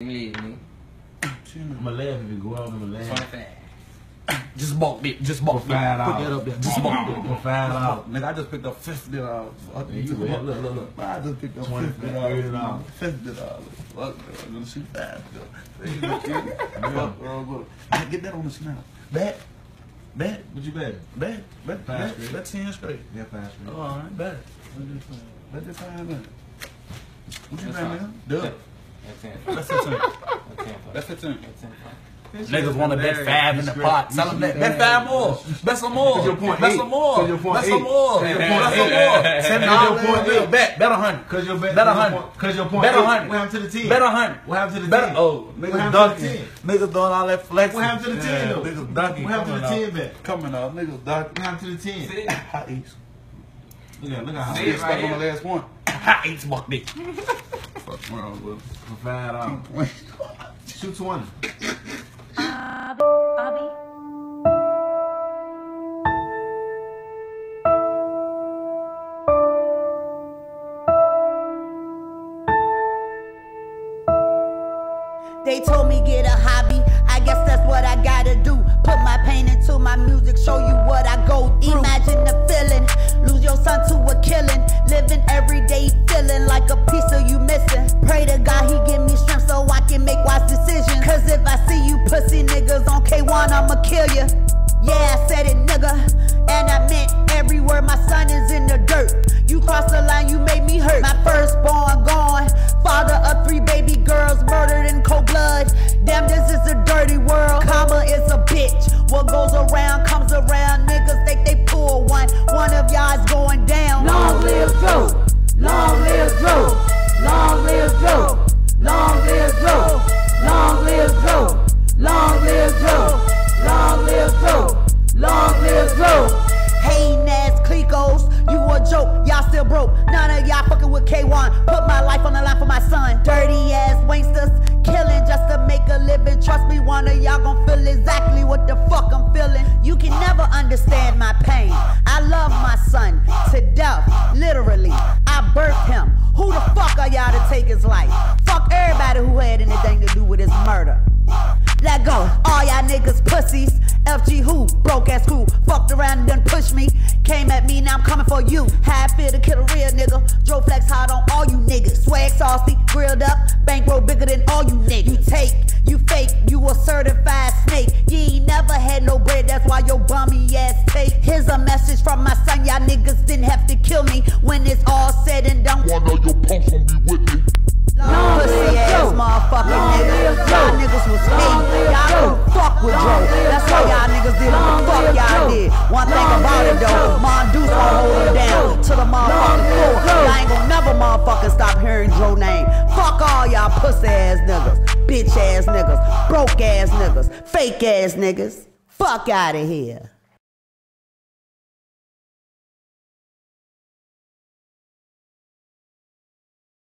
I'ma laugh if you go out, I'ma laugh. Just bulk it. Just bulk it. Put that up there. Just bulk it. For $5. Nigga, I just picked up $50. Look. I just picked up $50. $50. Fuck, I'm gonna shoot $5. Get that on the snap. Bet. What you bet? Bet 10 straight. Yeah, 5 straight. Oh, all right, bet. Bet that 5 minutes. What you bet, man? Duh. That's 15. That's 15. Niggas want to bet 5 in the pot. Tell them that. Bet 5 more. Bet some more. Bet some more. Bet some more. Bet some more. $10. Bet 100. Cause your bet. Bet 100. Cause your point. Bet 100. What happened to the 10? Bet 100. What happened to the 10? Oh, niggas ducking. Niggas doing all that flexing. What happened to the 10 though? Niggas ducking. What happened to the 10 bet? Coming up. Niggas ducking. What happened to the 10? Hot eats. Look at how See, it's stuck on the last one. Hot eats buck dick. Fuck wrong with for $5. Shoot 20. Bobby. They told me get a hobby, I guess that's what I gotta do. Put my pain into my music, show you what I go through. Imagine the feeling, lose your son to a killing. Living every day feeling like a piece of you missing. Pray to God he give me strength so I can make wise decisions. Cause if I see you pussy niggas on K1, I'ma kill you. Yeah, I said it nigga, and I meant every word. My son is in the dirt. You crossed the line, you made me hurt. My firstborn gone, father of 3 baby girls murdered in cold blood. Damn, this is a dirty world. Karma is a bitch. What goes around comes around. Niggas think they pull one. One of y'all is going down. Long live Joe. Long live Joe. Long live Joe. Long live Joe. Long live Joe. Long live Joe. Long live Joe. Long live Joe. Hating ass clicos, you a joke, y'all still broke. None of y'all fucking with K1. Put my life on the line for my son. Dirty ass wanksters, killing just to make a living. Trust me, one of y'all gon' feel exactly what the fuck I'm feeling. You can never understand my pain. I love my son to death, literally. I birthed him. Who the fuck are y'all to take his life? Fuck everybody who had anything to do with his murder. Let go, all y'all niggas pussies. FG who, broke ass who, fucked around and done pushed me. Came at me, now I'm coming for you. How I feel to kill a real nigga. Joe Flex hard on all you niggas. Swag saucy, grilled up, bankroll bigger than all you niggas. You take, you fake, you a certified snake. You ain't never had no bread, that's why your bummy ass take. Here's a message from my son, y'all niggas didn't have to kill me. When it's all said and done, I know your punks gon' be with me. Long pussy ass motherfucking niggas. Y'all niggas was hate. Y'all couldn't fuck with Joe. That's why y'all niggas did what the fuck y'all did. One thing about it though, Mondoose gon' hold him down to the motherfucking floor. Y'all ain't gon' never motherfucking stop hearing Joe name. Fuck all y'all pussy ass niggas, bitch ass niggas, broke ass niggas, fake ass niggas. Fuck out of here.